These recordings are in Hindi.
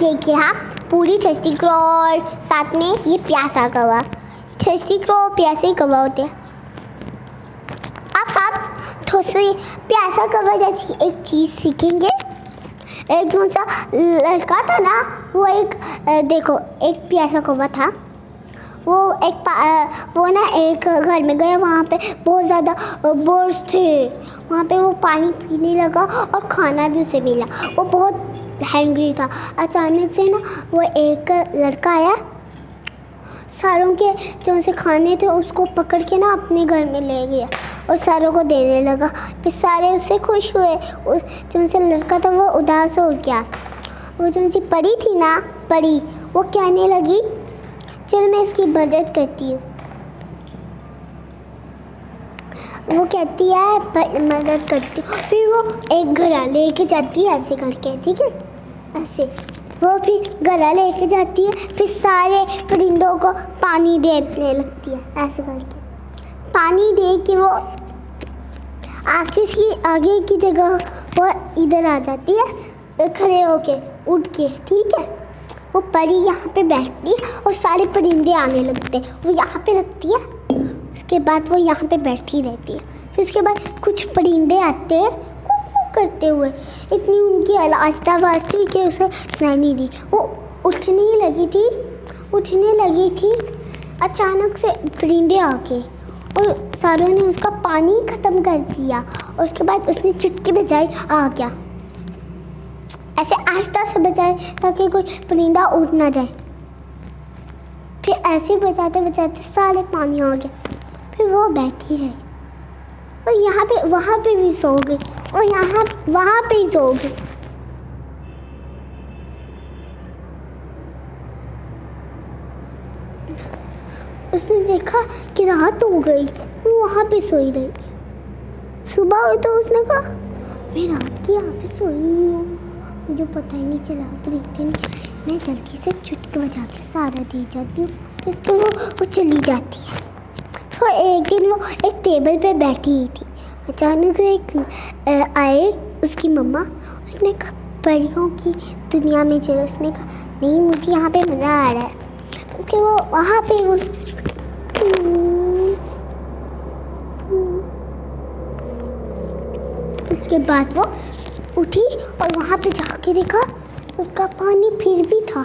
देखिए हाँ, पूरी छष्टी करो और साथ में ये प्यासा कौवा। छष्टी करो प्यासे कौवा होते हैं। अब आप थोड़ी प्यासा कौवा जैसी एक चीज़ सीखेंगे। एक जो सा लड़का था ना, वो देखो एक प्यासा कौवा था। वो ना एक घर में गया, वहाँ पे बहुत ज़्यादा बोर्स थे। वहाँ पे वो पानी पीने लगा और खाना भी उसे मिला। वो बहुत हैंग्री था। अचानक से ना वो एक लड़का आया, सारों के जो से खाने थे उसको पकड़ के ना अपने घर में ले गया और सारों को देने लगा। फिर सारे उससे खुश हुए। जो से लड़का था वो उदास हो गया। वो जो सी परी थी ना, परी, वो कहने लगी चल मैं इसकी मदद करती हूँ। वो कहती है मदद करती हूँ। फिर वो एक घड़ा लेके जाती है ऐसे करके, ठीक है, ऐसे वो फिर घड़ा लेके जाती है। फिर सारे परिंदों को पानी देने लगती है ऐसे करके। पानी दे के वो आगे की जगह वो इधर आ जाती है खड़े होके, उठ के, ठीक है। वो परी यहाँ पे बैठती है और सारे परिंदे आने लगते हैं। वो यहाँ पे लगती है, उसके बाद वो यहाँ पे बैठी रहती है। फिर उसके बाद कुछ परिंदे आते हैं करते हुए। इतनी उनकी आवाज़ थी कि उसे सुनाई नहीं दी। वो उठने लगी थी। अचानक से परिंदे आ गए और सारों ने उसका पानी ख़त्म कर दिया। और उसके बाद उसने चुटकी बजाई, आ गया। ऐसे आहिस्ता से बजाए ताकि कोई परिंदा उठ ना जाए। फिर ऐसे बजाते बजाते सारे पानी आ गया। फिर वो बैठी रही और यहाँ पे वहाँ पे भी सो गई और वहाँ पे ही सो गई। उसने देखा कि रात हो गई, वो वहाँ पे सोई रही। सुबह हुई तो उसने कहा मैं रात की यहाँ पे सोई हूँ, मुझे पता ही नहीं चला। मैं जल्दी से चुटकी बजा के सारा दे जाती हूँ। इसके वो चली जाती है। तो एक दिन वो एक टेबल पे बैठी ही थी। अचानक से आए उसकी मम्मा। उसने कहा परियों की दुनिया में चलो। उसने कहा नहीं, मुझे यहाँ पे मज़ा आ रहा है। उसके वो वहाँ पे उसके बाद वो उठी और वहाँ पे जाके देखा उसका पानी फिर भी था।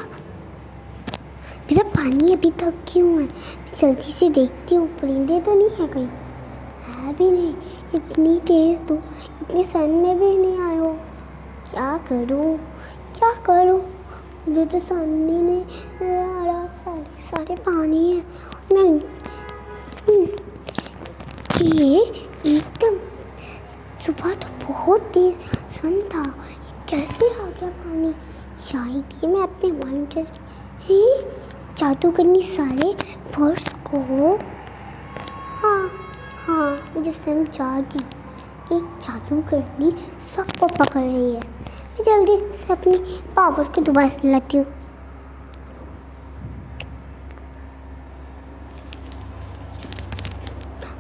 मेरा पानी अभी तक क्यों है? मैं जल्दी से देखती हूँ, परिंदे तो नहीं है कहीं। है भी नहीं, इतनी तेज़ तो इतने सन में भी नहीं आए हो। क्या करूँ? मुझे तो सामने नहीं आ रहा, सारे पानी है। ये एकदम सुबह तो बहुत तेज सन था, कैसे आ गया पानी? शायद ये मैं अपने माइंड से जादू करनी सारे फर्श को। हाँ, मुझे समझ आ गई कि जादू करनी सबको पकड़ रही है। मैं जल्दी से अपनी पावर को दोबारा लाती हूँ।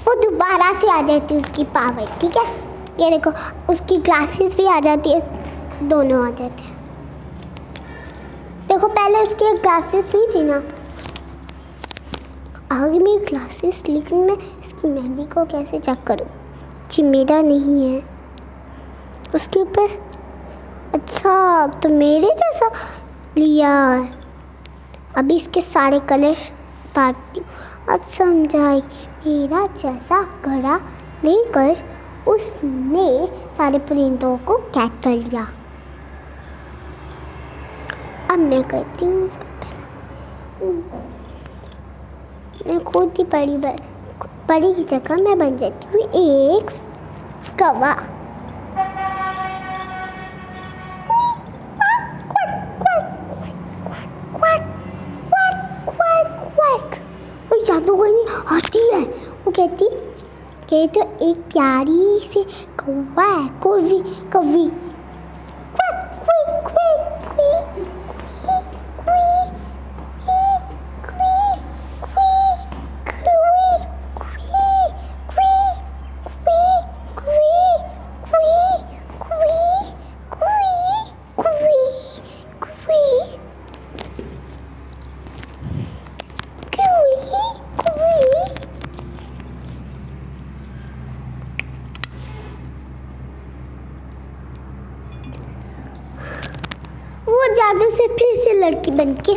वो दोबारा से आ जाती है उसकी पावर, ठीक है। ये देखो उसकी ग्लासेस भी आ जाती है, दोनों आ जाते हैं। देखो पहले उसकी ग्लासेस नहीं थी ना, आगे मेरी ग्लासेस, लेकिन मैं इसकी मेहंदी को कैसे चेक करूँ? जी मेरा नहीं है उसके ऊपर। अच्छा, तो मेरे जैसा लिया है। अभी इसके सारे कलर उतारती हूँ। अब समझाई, मेरा जैसा घड़ा लेकर उसने सारे परिंदों को कैद कर लिया। अब मैं करती हूँ मैं खुद ही बड़ी की जगह मैं बन जाती हूँ एक कौवा। वो जादूगरनी आती है। वो कहती तो एक प्यारी से कौवा है, कौवी। जादू से फिर से लड़की बन के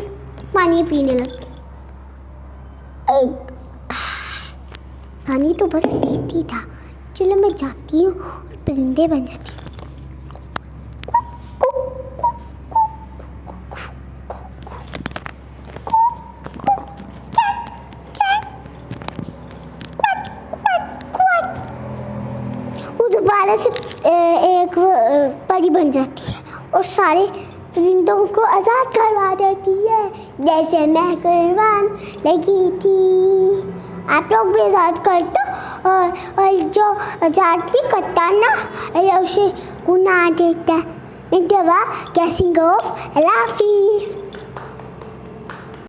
पानी पीने लगती। पानी तो बड़ा टेस्टी था। चलो मैं जाती हूँ और परिंदे बन जाती हूँ। वो दोबारा से एक परी बन जाती है और सारे परिंदों को आज़ाद करवा देती है, जैसे मैं कुर्बान लगी थी। आप लोग भी आज़ाद कर दो और जो आज़ाद नहीं करता ना उसे गुनाह देता है। मैं दवा कैसिंग ऑफ अल्लाह हाफिज़।